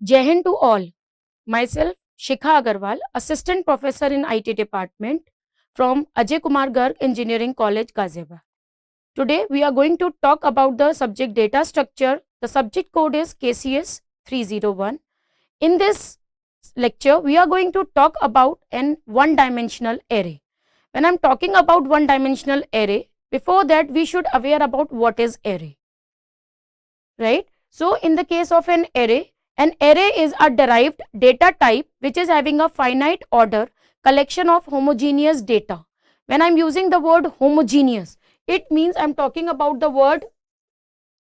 Jai Hind to all. Myself, Shikha Agarwal, Assistant Professor in IT Department from Ajay Kumar Garg Engineering College, Ghaziabad. Today, we are going to talk about the subject data structure. The subject code is KCS 301. In this lecture, we are going to talk about an one-dimensional array. When I am talking about one-dimensional array, before that, we should aware about what is array. Right? So, in the case of an array is a derived data type which is having a finite order collection of homogeneous data. When I am using the word homogeneous, it means I am talking about the word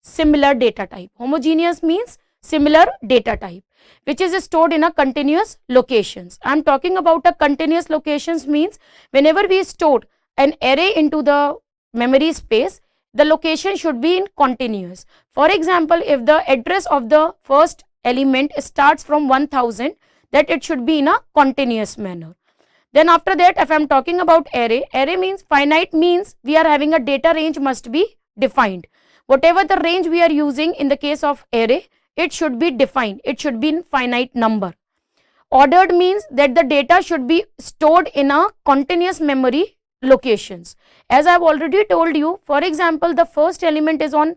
similar data type. Homogeneous means similar data type which is stored in a continuous locations. I am talking about a continuous locations means whenever we store an array into the memory space, the location should be in continuous. For example, if the address of the first element starts from 1000, that it should be in a continuous manner. Then after that, if I am talking about array means finite, means we are having a data range must be defined. Whatever the range we are using in the case of array, it should be defined. It should be in finite number. Ordered means that the data should be stored in a continuous memory locations. As I have already told you, for example, the first element is on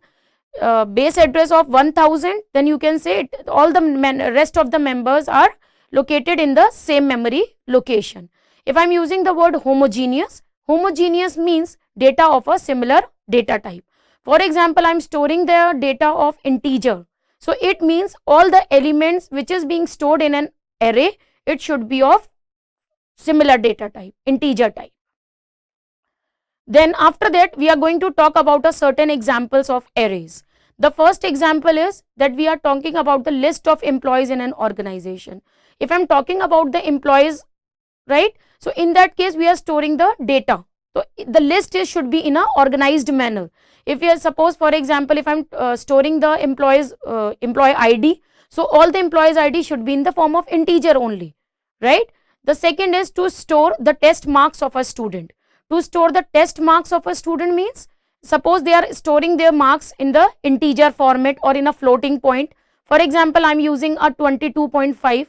base address of 1000, then you can say all the rest of the members are located in the same memory location. If I am using the word homogeneous, homogeneous means data of a similar data type. For example, I am storing the data of integer. So, it means all the elements which is being stored in an array, it should be of similar data type, integer type. Then after that, we are going to talk about a certain examples of arrays. The first example is that we are talking about the list of employees in an organization. If I am talking about the employees, right? So, in that case, we are storing the data. So, the list should be in a organized manner. If we are suppose, for example, if I am storing the employees employee ID, so all the employees ID should be in the form of integer only, right? The second is to store the test marks of a student. To store the test marks of a student means, suppose they are storing their marks in the integer format or in a floating point. For example, I am using a 22.5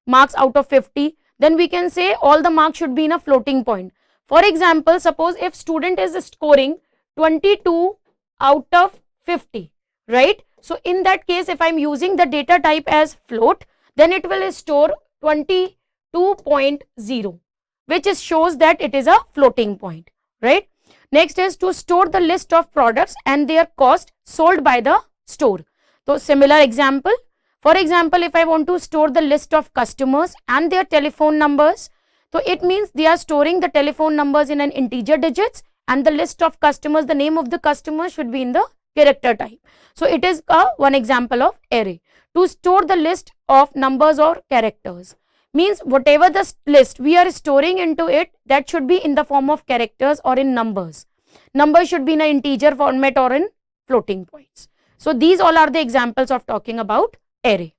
marks out of 50. Then we can say all the marks should be in a floating point. For example, suppose if student is scoring 22 out of 50, right? So, in that case, if I am using the data type as float, then it will store 22.0, which shows that it is a floating point, right? Next is to store the list of products and their cost sold by the store. So, similar example. For example, if I want to store the list of customers and their telephone numbers, so it means they are storing the telephone numbers in an integer digits and the list of customers, the name of the customer should be in the character type. So, it is one example of array. To store the list of numbers or characters means whatever the list we are storing into it, that should be in the form of characters or in numbers. Numbers should be in an integer format or in floating points. So, these all are the examples of talking about array.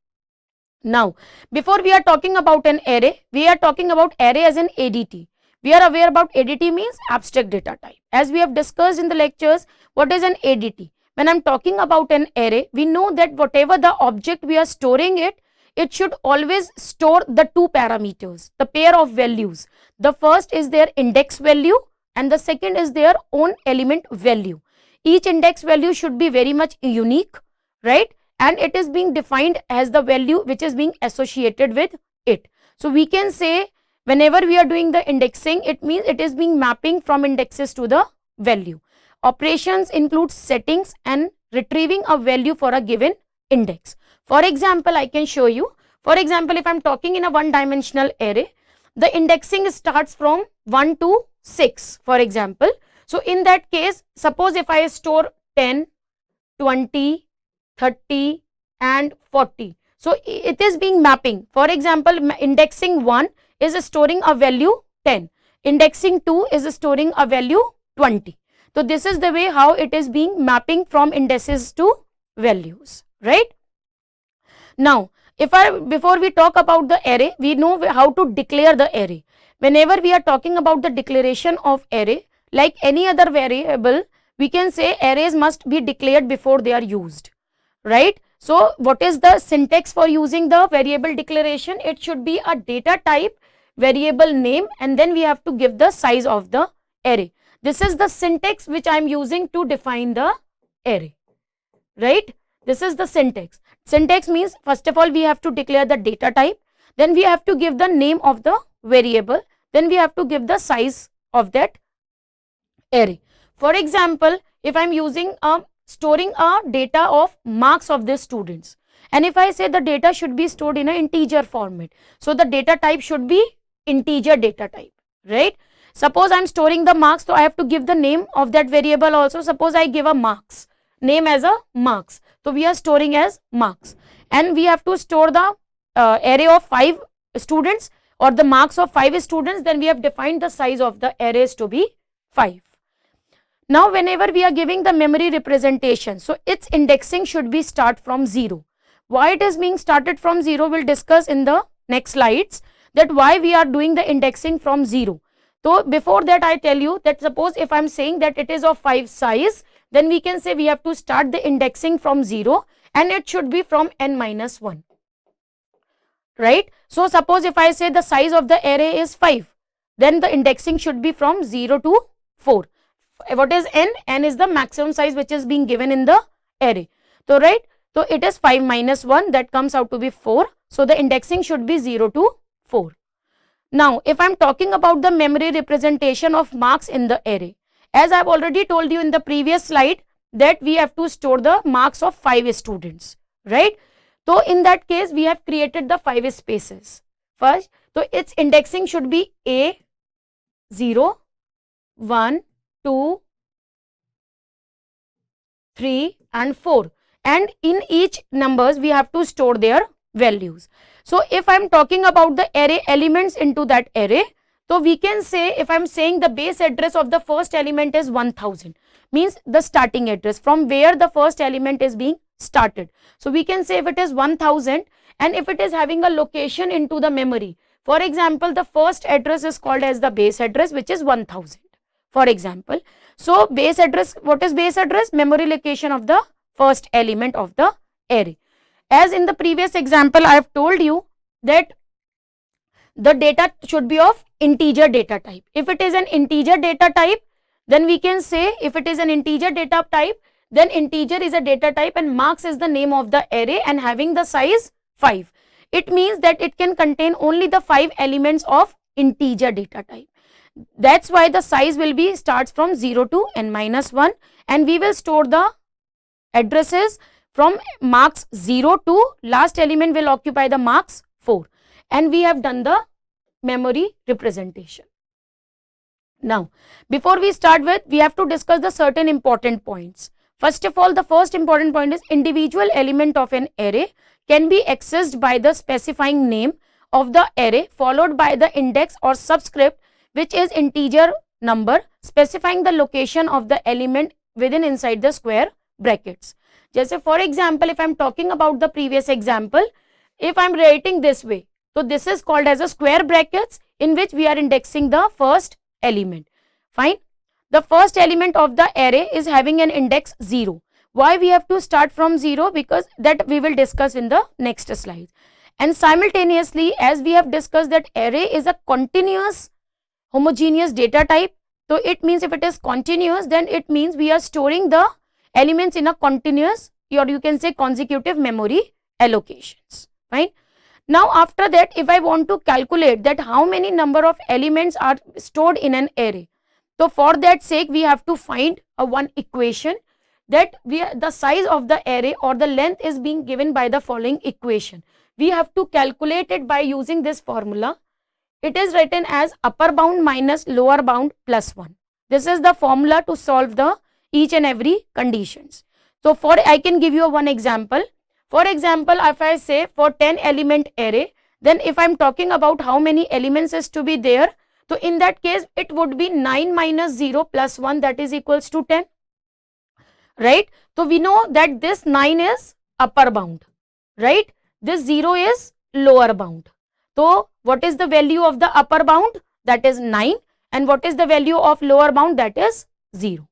Now, before we are talking about an array, we are talking about array as an ADT. We are aware about ADT means abstract data type. As we have discussed in the lectures, what is an ADT? When I am talking about an array, we know that whatever the object we are storing it should always store the two parameters, the pair of values. The first is their index value and the second is their own element value. Each index value should be very much unique, right? And it is being defined as the value which is being associated with it. So, we can say whenever we are doing the indexing, it means it is being mapping from indexes to the value. Operations include settings and retrieving a value for a given index. For example, I can show you. For example, if I am talking in a one-dimensional array, the indexing starts from 1 to 6, for example. So, in that case, suppose if I store 10, 20, 30 and 40. So, it is being mapping. For example, indexing 1 is storing a value 10. Indexing 2 is storing a value 20. So, this is the way how it is being mapping from indices to values, right? Now, before we talk about the array, we know how to declare the array. Whenever we are talking about the declaration of array, like any other variable, we can say arrays must be declared before they are used, right? So what is the syntax for using the variable declaration? It should be a data type, variable name, and then we have to give the size of the array. This is the syntax which I am using to define the array, right? This is the syntax. Syntax means first of all we have to declare the data type, then we have to give the name of the variable, then we have to give the size of that array. For example, if I am using storing a data of marks of the students, and if I say the data should be stored in an integer format, so the data type should be integer data type, right? Suppose I am storing the marks, so I have to give the name of that variable also. Suppose I give a marks name as a marks, so we are storing as marks, and we have to store the array of 5 students or the marks of 5 students. Then we have defined the size of the arrays to be 5. Now whenever we are giving the memory representation, so its indexing should be start from 0. Why it is being started from 0, we'll discuss in the next slides, that why we are doing the indexing from 0. So before that I tell you that suppose if I am saying that it is of 5 size, then we can say we have to start the indexing from 0 and it should be from n minus 1, right? So suppose if I say the size of the array is 5, then the indexing should be from 0 to 4. What is n? N is the maximum size which is being given in the array. So right, so it is 5 minus 1, that comes out to be 4. So the indexing should be 0 to 4. Now if I am talking about the memory representation of marks in the array, as I have already told you in the previous slide that we have to store the marks of 5 students, right? So in that case we have created the 5 spaces first. So its indexing should be A 0, 1, 2, 3 and 4, and in each numbers we have to store their values. So if I am talking about the array elements into that array, so we can say if I am saying the base address of the first element is 1000, means the starting address from where the first element is being started. So we can say if it is 1000 and if it is having a location into the memory, for example the first address is called as the base address, which is 1000, for example. So base address, what is base address? Memory location of the first element of the array. As in the previous example I have told you that the data should be of integer data type. If it is an integer data type, then we can say if it is an integer data type, then integer is a data type and marks is the name of the array and having the size 5. It means that it can contain only the 5 elements of integer data type. That's why the size will be starts from 0 to n minus 1, and we will store the addresses from marks 0 to last element will occupy the marks 4, and we have done the memory representation. Now before we start with, we have to discuss the certain important points. First of all, the first important point is individual element of an array can be accessed by the specifying name of the array followed by the index or subscript, which is integer number specifying the location of the element within inside the square brackets. Just for example, if I am talking about the previous example, if I am writing this way, so this is called as a square brackets in which we are indexing the first element. Fine. The first element of the array is having an index 0. Why we have to start from 0? Because that we will discuss in the next slide. And simultaneously, as we have discussed that array is a continuous homogeneous data type. So it means if it is continuous, then it means we are storing the elements in a continuous, or you can say consecutive memory allocations. Fine. Now after that, if I want to calculate that how many number of elements are stored in an array, so for that sake we have to find a one equation that the size of the array or the length is being given by the following equation. We have to calculate it by using this formula. It is written as upper bound minus lower bound plus 1. This is the formula to solve the each and every conditions. So for I can give you one example. For example, if I say for 10 element array, then if I am talking about how many elements is to be there, so in that case it would be 9 minus 0 plus 1, that is equals to 10, right? So we know that this 9 is upper bound, right? This 0 is lower bound. So what is the value of the upper bound? That is 9, and what is the value of lower bound? That is 0,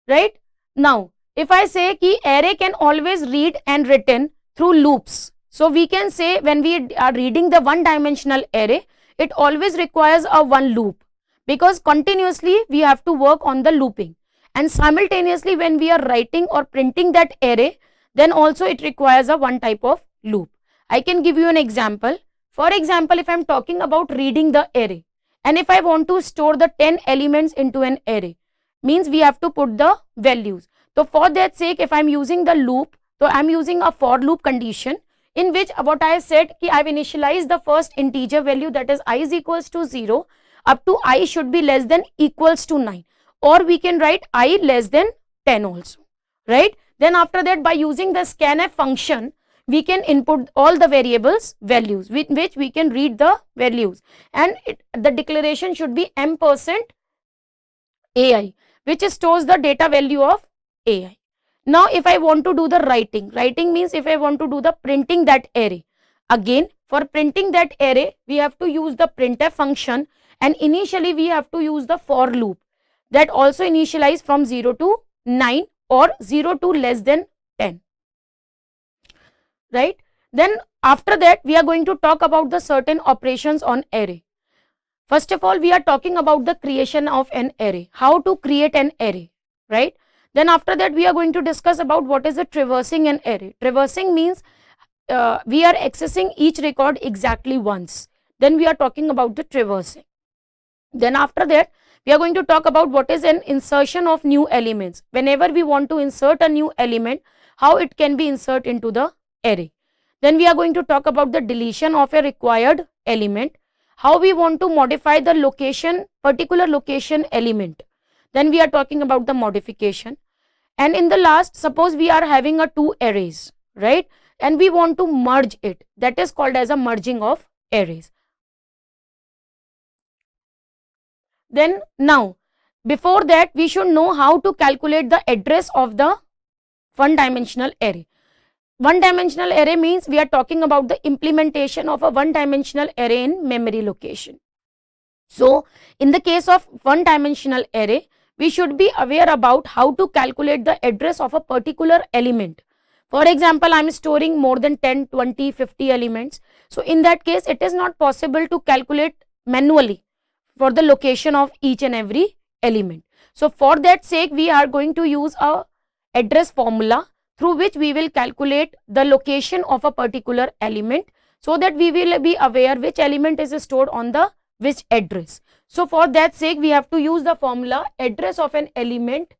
right? Now if I say ki array can always read and written through loops, so we can say when we are reading the one dimensional array, it always requires a one loop, because continuously we have to work on the looping, and simultaneously when we are writing or printing that array, then also it requires a one type of loop. I can give you an example. For example, if I am talking about reading the array, and if I want to store the 10 elements into an array, means we have to put the values. So for that sake, if I am using the loop, so I am using a for loop condition, in which what I have said ki I have initialized the first integer value, that is I is equals to 0 up to I should be less than equals to 9, or we can write I less than 10 also, right? Then after that, by using the scanf function, we can input all the variables values with which we can read the values, and the declaration should be m% AI, which stores the data value of AI. Now if I want to do the writing means if I want to do the printing that array, again for printing that array we have to use the printf function, and initially we have to use the for loop that also initialize from 0 to 9 or 0 to less than 10, right? Then after that we are going to talk about the certain operations on array. First of all, we are talking about the creation of an array, how to create an array, right? Then after that we are going to discuss about what is the traversing an array. Traversing means we are accessing each record exactly once. Then we are talking about the traversing. Then after that we are going to talk about what is an insertion of new elements. Whenever we want to insert a new element, how it can be inserted into the array. Then we are going to talk about the deletion of a required element, how we want to modify the location, particular location element. Then we are talking about the modification. And in the last, suppose we are having a two arrays, right? And we want to merge it. That is called as a merging of arrays. Then now, before that, we should know how to calculate the address of the one dimensional array. One dimensional array means we are talking about the implementation of a one dimensional array in memory location. So in the case of one dimensional array, we should be aware about how to calculate the address of a particular element. For example, I am storing more than 10, 20, 50 elements. So in that case, it is not possible to calculate manually for the location of each and every element. So for that sake, we are going to use a address formula through which we will calculate the location of a particular element, so that we will be aware which element is stored on the which address. So for that sake, we have to use the formula address of an element,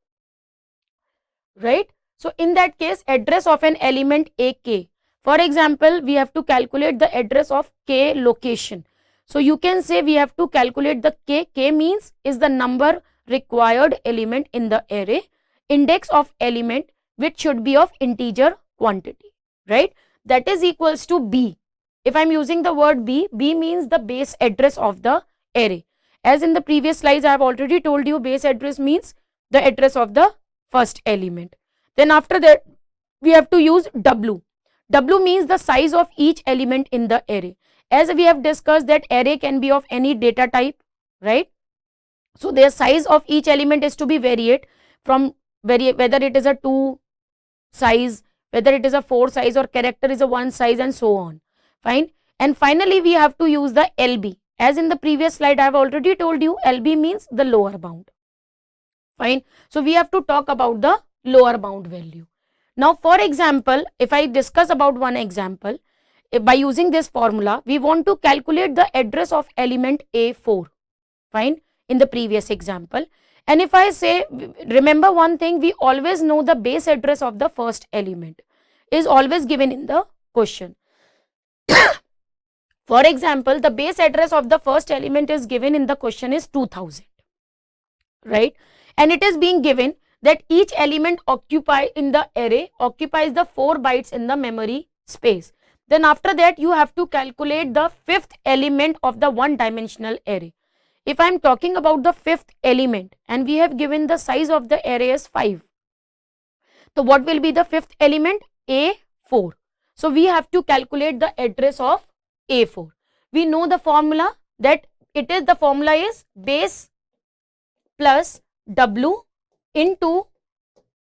right? So in that case, address of an element AK. For example, we have to calculate the address of K location. So you can say we have to calculate the K. K means is the number required element in the array, index of element which should be of integer quantity, right? That is equals to B. If I am using the word B, B means the base address of the array. As in the previous slides, I have already told you base address means the address of the first element. Then after that, we have to use W. W means the size of each element in the array. As we have discussed that array can be of any data type, right? So their size of each element is to be varied from whether it is a 2 size, whether it is a 4 size, or character is a 1 size, and so on. Fine. And finally, we have to use the LB. As in the previous slide, I have already told you LB means the lower bound. Fine. So we have to talk about the lower bound value. Now, for example, if I discuss about one example, by using this formula, we want to calculate the address of element A4. Fine. In the previous example. And if I say, remember one thing, we always know the base address of the first element is always given in the question. For example, the base address of the first element is given in the question is 2000, right? And it is being given that each element in the array occupies the 4 bytes in the memory space. Then after that, you have to calculate the fifth element of the one dimensional array. If I am talking about the fifth element and we have given the size of the array as 5, so what will be the fifth element? A4. So we have to calculate the address of A4. We know the formula, that the formula is base plus W into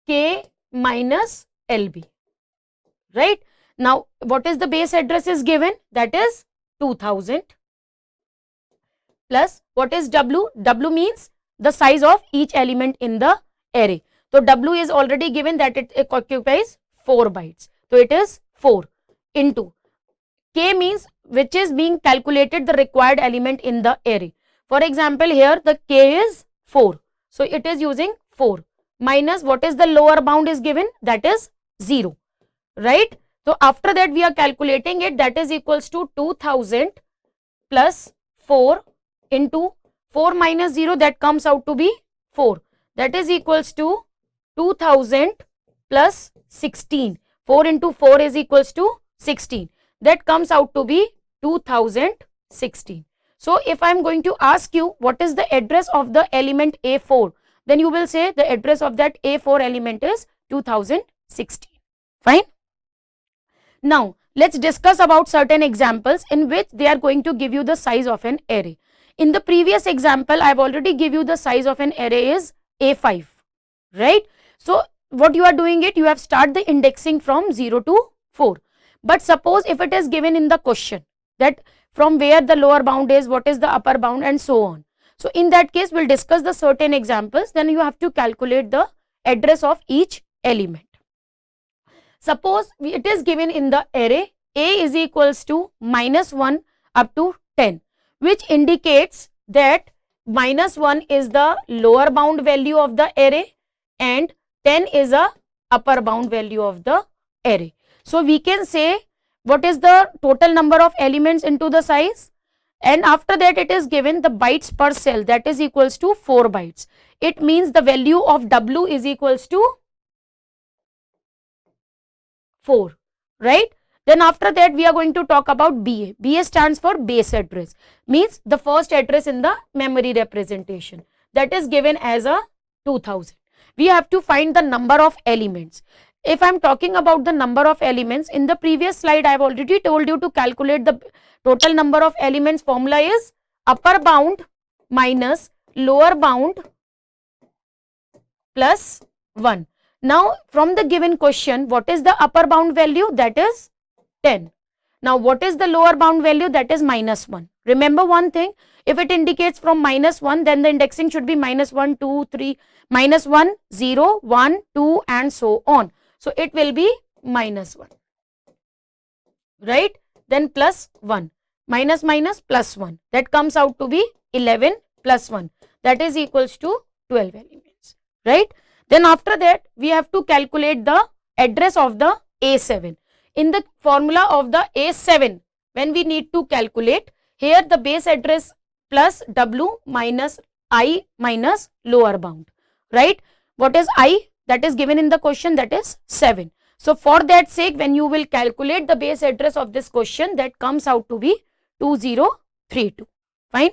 K minus LB, right? Now, what is the base address is given? That is 2000 plus what is W? W means the size of each element in the array. So, W is already given that it occupies 4 bytes. So, it is 4 into K means which is being calculated the required element in the array. For example, here the K is 4. So, it is using 4 minus what is the lower bound is given, that is 0, right? So, after that we are calculating it, that is equals to 2000 plus 4 into 4 minus 0, that comes out to be 4, that is equals to 2000 plus 16. 4 into 4 is equals to 16, that comes out to be 2016. So, if I am going to ask you what is the address of the element A4, then you will say the address of that A4 element is 2016. Fine. Now, let's discuss about certain examples in which they are going to give you the size of an array. In the previous example, I have already give you the size of an array is A5, right? So, what you are doing it, you have start the indexing from 0 to 4. But suppose if it is given in the question that from where the lower bound is, what is the upper bound and so on. So, in that case, we will discuss the certain examples, then you have to calculate the address of each element. Suppose it is given in the array A is equals to -1 up to 10, which indicates that -1 is the lower bound value of the array and 10 is a upper bound value of the array. So, we can say what is the total number of elements into the size, and after that it is given the bytes per cell, that is equals to 4 bytes. It means the value of W is equals to 4, right? Then after that we are going to talk about BA. BA stands for base address, means the first address in the memory representation, that is given as a 2000. We have to find the number of elements. If I am talking about the number of elements, in the previous slide I have already told you to calculate the total number of elements. Formula is upper bound minus lower bound plus 1. Now, from the given question, what is the upper bound value? That is 10. Now, what is the lower bound value? That is -1. Remember one thing, if it indicates from -1, then the indexing should be -1, 2, 3, -1, 0, 1, 2 and so on. So, it will be -1, right? Then plus 1, minus minus plus 1, that comes out to be 11 plus 1, that is equals to 12 elements, right? Then after that we have to calculate the address of the A7. In the formula of the A7, when we need to calculate, here the base address plus W minus I minus lower bound, right? What is I? That is given in the question, that is 7. So, for that sake, when you will calculate the base address of this question, that comes out to be 2032, fine.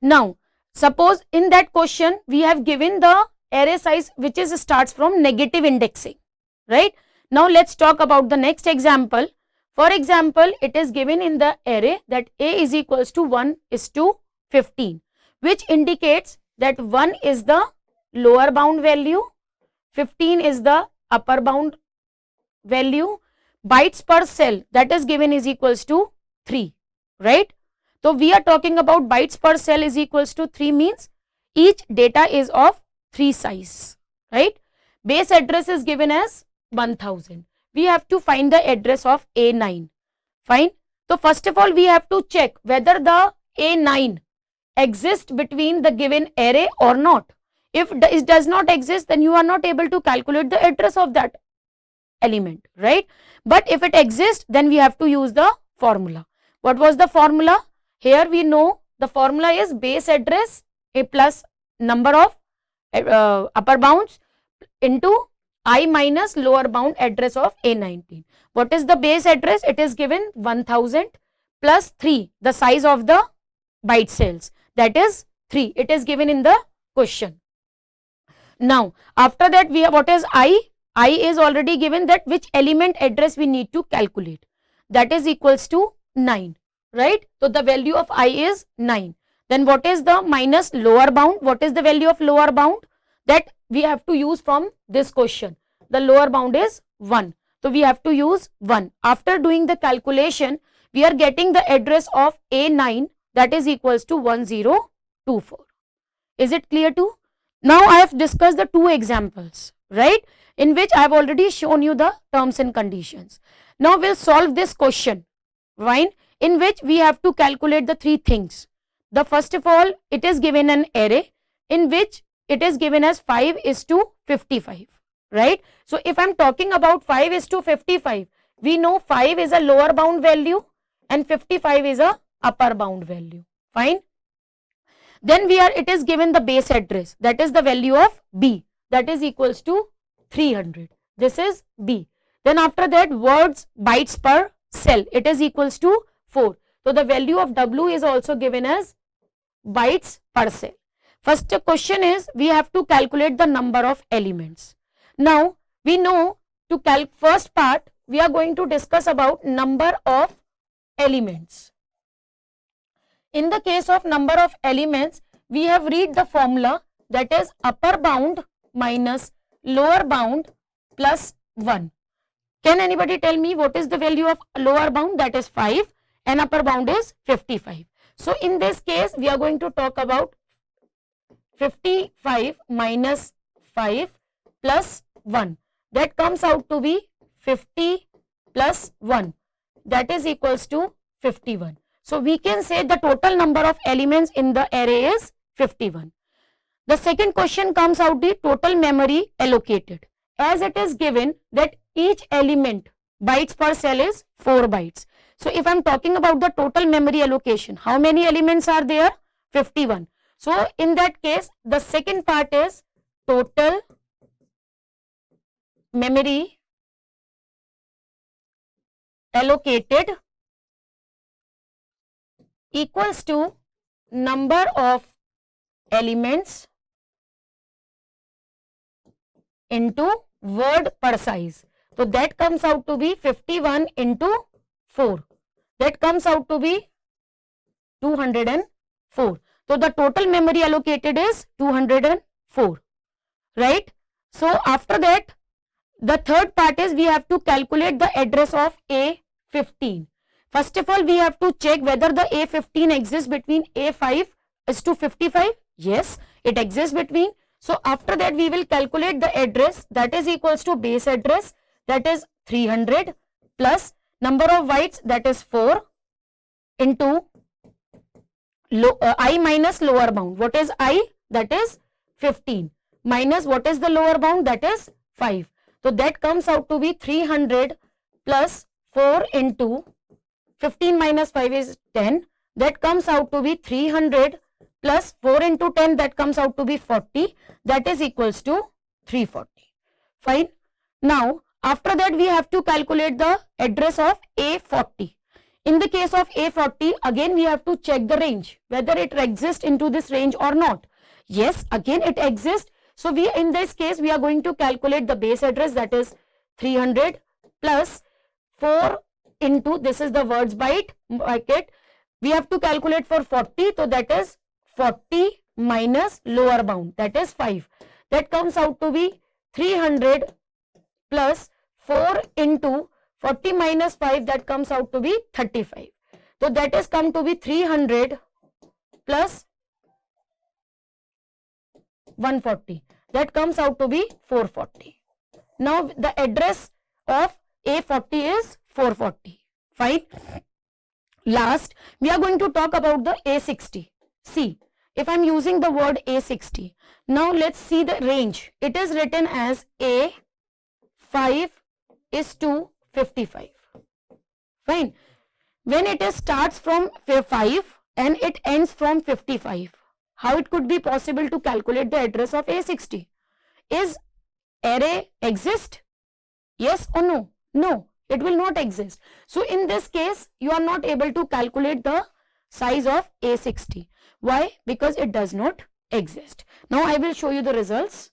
Now, suppose in that question we have given the array size which is starts from negative indexing, right? Now, let's talk about the next example. For example, it is given in the array that A is equals to 1 is to 15, which indicates that 1 is the lower bound value, 15 is the upper bound value, bytes per cell that is given is equals to 3, right? So, we are talking about bytes per cell is equals to 3 means each data is of 3 size, right? Base address is given as 1000. We have to find the address of A9, fine. So, first of all we have to check whether the A9 exists between the given array or not. If it does not exist, then you are not able to calculate the address of that element, right? But if it exists, then we have to use the formula. What was the formula? Here we know the formula is base address A plus number of upper bounds into I minus lower bound address of A19. What is the base address? It is given 1000 plus 3, the size of the byte cells, that is 3. It is given in the question. Now, after that we have what is I? I is already given, that which element address we need to calculate, that is equals to 9, right? So, the value of I is 9. Then what is the minus lower bound? What is the value of lower bound? That we have to use from this question. The lower bound is 1. So we have to use 1. After doing the calculation, we are getting the address of A9, that is equals to 1024. Is it clear too? Now I have discussed the two examples, right, in which I have already shown you the terms and conditions. Now we'll solve this question, right, in which we have to calculate the three things. The first of all, it is given an array in which it is given as 5:55, right. So if I'm talking about 5:55, we know 5 is a lower bound value and 55 is a upper bound value, fine. Then it is given the base address, that is the value of B, that is equals to 300. This is B. Then after that, words bytes per cell, it is equals to 4. So the value of W is also given as bytes per cell. First question is, we have to calculate the number of elements. Now we know to first part we are going to discuss about number of elements. In the case of number of elements, we have read the formula, that is upper bound minus lower bound plus 1. Can anybody tell me what is the value of lower bound? That is 5 and upper bound is 55. So in this case, we are going to talk about 55 minus 5 plus 1. That comes out to be 50 plus 1. That is equals to 51. So we can say the total number of elements in the array is 51. The second question comes out the total memory allocated. As it is given that each element bytes per cell is 4 bytes. So if I am talking about the total memory allocation, how many elements are there? 51. So in that case, the second part is total memory allocated equals to number of elements into word per size. So that comes out to be 51 into 4. That comes out to be 204. So the total memory allocated is 204, right? So after that, the third part is we have to calculate the address of A15. First of all, we have to check whether the A15 exists between A5 is to 55. Yes, it exists between. So after that, we will calculate the address, that is equals to base address, that is 300 plus number of bytes, that is 4 into I minus lower bound. What is I? That is 15 minus what is the lower bound? That is 5. So that comes out to be 300 plus 4 into 15 minus 5 is 10. That comes out to be 300 plus 4 into 10, that comes out to be 40. That is equals to 340. Fine. Now after that, we have to calculate the address of A40. In the case of A40, again we have to check the range, whether it exists into this range or not. Yes, again it exists. So we, in this case, we are going to calculate the base address, that is 300 plus 4 into, this is the words byte bracket. We have to calculate for 40. So that is 40 minus lower bound, that is 5. That comes out to be 300 plus 4 into 40 minus 5, that comes out to be 35. So that is come to be 300 plus 140. That comes out to be 440. Now the address of A40 is 440. Fine. Last, we are going to talk about the A60. See, if I am using the word A60, now let's see the range. It is written as A5 is to 55. Fine. When it is starts from 5 and it ends from 55, how it could be possible to calculate the address of A60? Is array exist? Yes or no? No, it will not exist. So in this case, you are not able to calculate the size of A60. Why? Because it does not exist. Now I will show you the results.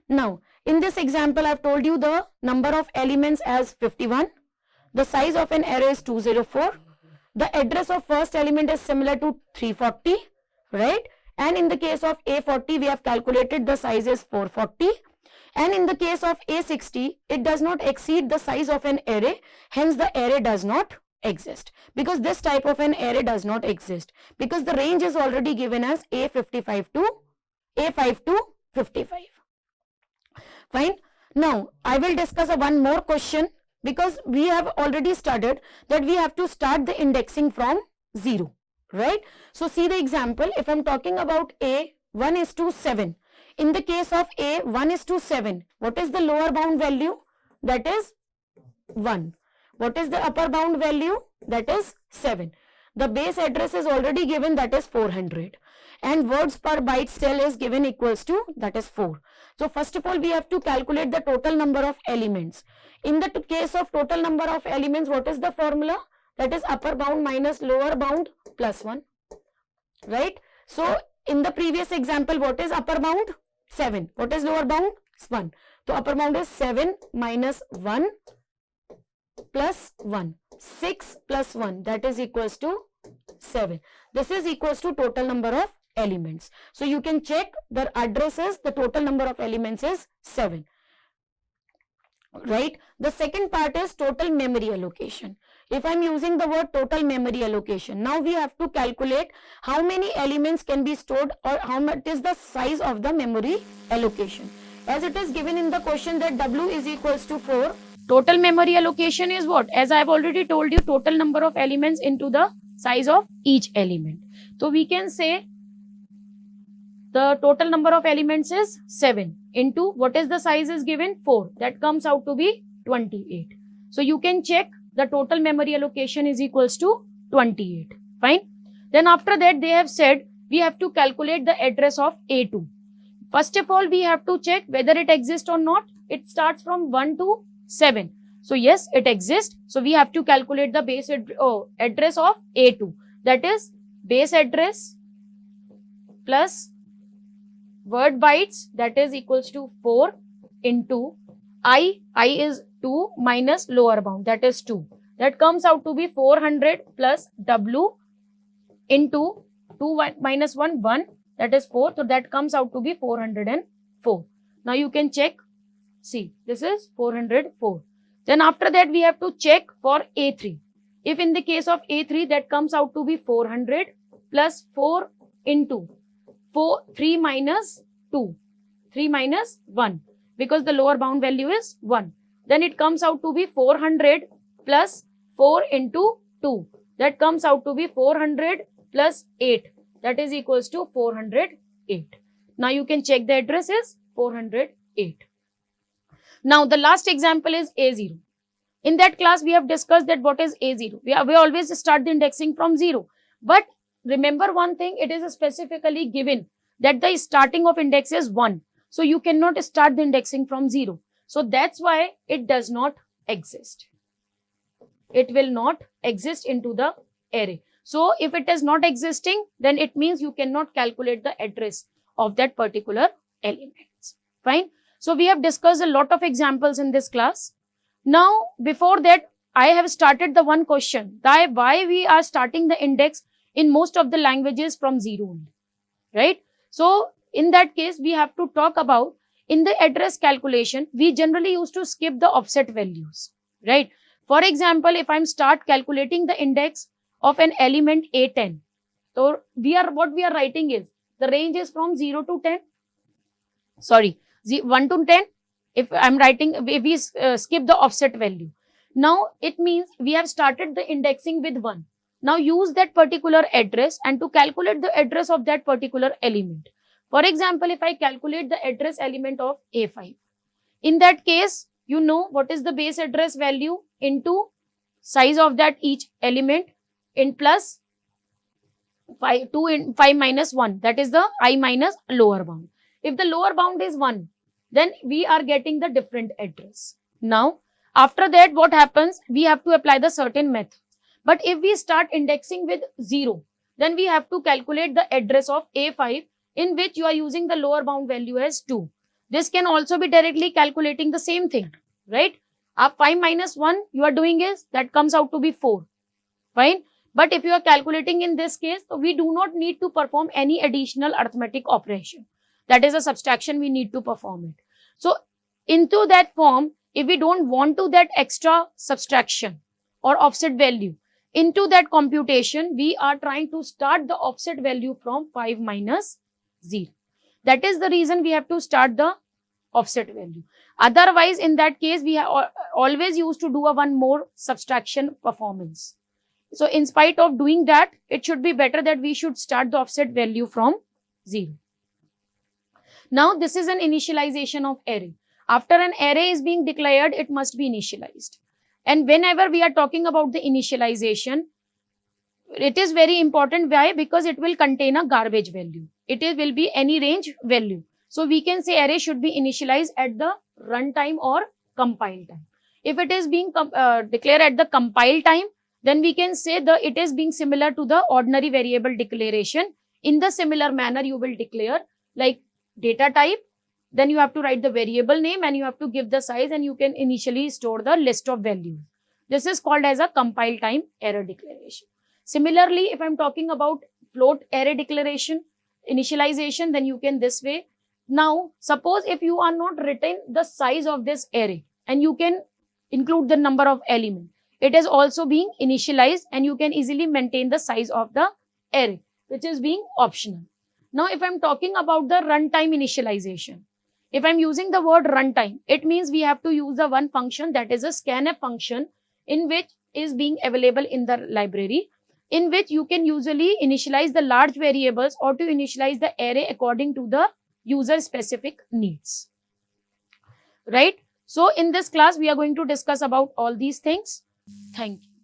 Now in this example, I have told you the number of elements as 51. The size of an array is 204. The address of first element is similar to 340, right? And in the case of A40, we have calculated the size is 440. And in the case of A60, it does not exceed the size of an array, hence the array does not exist, because this type of an array does not exist, because the range is already given as A55 to A5 to 55. Fine. Now, I will discuss one more question, because we have already studied that we have to start the indexing from 0, right? So, see the example. If I am talking about A 1:7, in the case of A 1:7, what is the lower bound value? That is 1. What is the upper bound value? That is 7. The base address is already given, that is 400. And words per byte cell is given equals to, that is 4. So first of all, we have to calculate the total number of elements. In the case of total number of elements, what is the formula? That is upper bound minus lower bound plus 1. Right? So in the previous example, what is upper bound? 7. What is lower bound? 1. So upper bound is 7 minus 1 plus 1. 6 plus 1, that is equals to 7. This is equals to total number of elements. So you can check the addresses, the total number of elements is 7. Right? The second part is total memory allocation. If I am using the word total memory allocation, now we have to calculate how many elements can be stored, or how much is the size of the memory allocation. As it is given in the question that W is equals to 4, total memory allocation is what? As I have already told you, total number of elements into the size of each element. So we can say the total number of elements is 7 into what is the size is given? 4. That comes out to be 28. So you can check the total memory allocation is equals to 28. Fine. Then after that, they have said we have to calculate the address of A2. First of all, we have to check whether it exists or not. It starts from 1 to 7. So yes, it exists. So we have to calculate the base address of A2. That is base address plus word bytes, that is equals to 4 into I is 2 minus lower bound, that is 2. That comes out to be 400 plus W into 2 minus 1, 1, that is 4. So that comes out to be 404. Now you can check. See, this is 404. Then after that, we have to check for A3. If in the case of A3, that comes out to be 400 plus 4 into 3 minus 2, 3 minus 1, because the lower bound value is 1. Then it comes out to be 400 plus 4 into 2. That comes out to be 400 plus 8. That is equals to 408. Now you can check the address is 408. Now the last example is A0. In that class, we have discussed that what is A0. We always start the indexing from 0. But remember one thing, it is specifically given that the starting of index is 1. So you cannot start the indexing from 0. So that's why it does not exist. It will not exist into the array. So if it is not existing, then it means you cannot calculate the address of that particular element. Fine. So we have discussed a lot of examples in this class. Now, before that, I have started the one question that why we are starting the index in most of the languages from 0 only, right? So in that case, we have to talk about in the address calculation, we generally used to skip the offset values, right? For example, if I'm start calculating the index of an element A10, so what we are writing is the range is from 0 to 10. Sorry, 1 to 10. If I'm writing, we skip the offset value. Now it means we have started the indexing with 1. Now use that particular address and to calculate the address of that particular element. For example, if I calculate the address element of A5, in that case, you know what is the base address value into size of that each element in plus 5 minus 1, that is the I minus lower bound. If the lower bound is 1, then we are getting the different address. Now, after that, what happens? We have to apply the certain method. But if we start indexing with 0, then we have to calculate the address of A5 in which you are using the lower bound value as 2. This can also be directly calculating the same thing, right? 5 minus 1 you are doing is that comes out to be 4. Fine. But if you are calculating in this case, so we do not need to perform any additional arithmetic operation. That is a subtraction, we need to perform it. So into that form, if we don't want to that extra subtraction or offset value, into that computation, we are trying to start the offset value from 5 minus 0. That is the reason we have to start the offset value. Otherwise, in that case, we have always used to do a one more subtraction performance. So in spite of doing that, it should be better that we should start the offset value from 0. Now this is an initialization of array. After an array is being declared, it must be initialized. And whenever we are talking about the initialization, it is very important. Why? Because it will contain a garbage value. Will be any range value. So we can say array should be initialized at the runtime or compile time. If it is being declared at the compile time, then we can say it is being similar to the ordinary variable declaration. In the similar manner, you will declare like data type, then you have to write the variable name and you have to give the size, and you can initially store the list of values. This is called as a compile time error declaration. Similarly, if I'm talking about float array declaration, initialization, then you can this way. Now, suppose if you are not written the size of this array and you can include the number of elements, it is also being initialized and you can easily maintain the size of the array, which is being optional. Now, if I'm talking about the runtime initialization, if I'm using the word runtime, it means we have to use the one function, that is a scanf function, in which is being available in the library, in which you can usually initialize the large variables or to initialize the array according to the user specific needs. Right? So in this class, we are going to discuss about all these things. Thank you.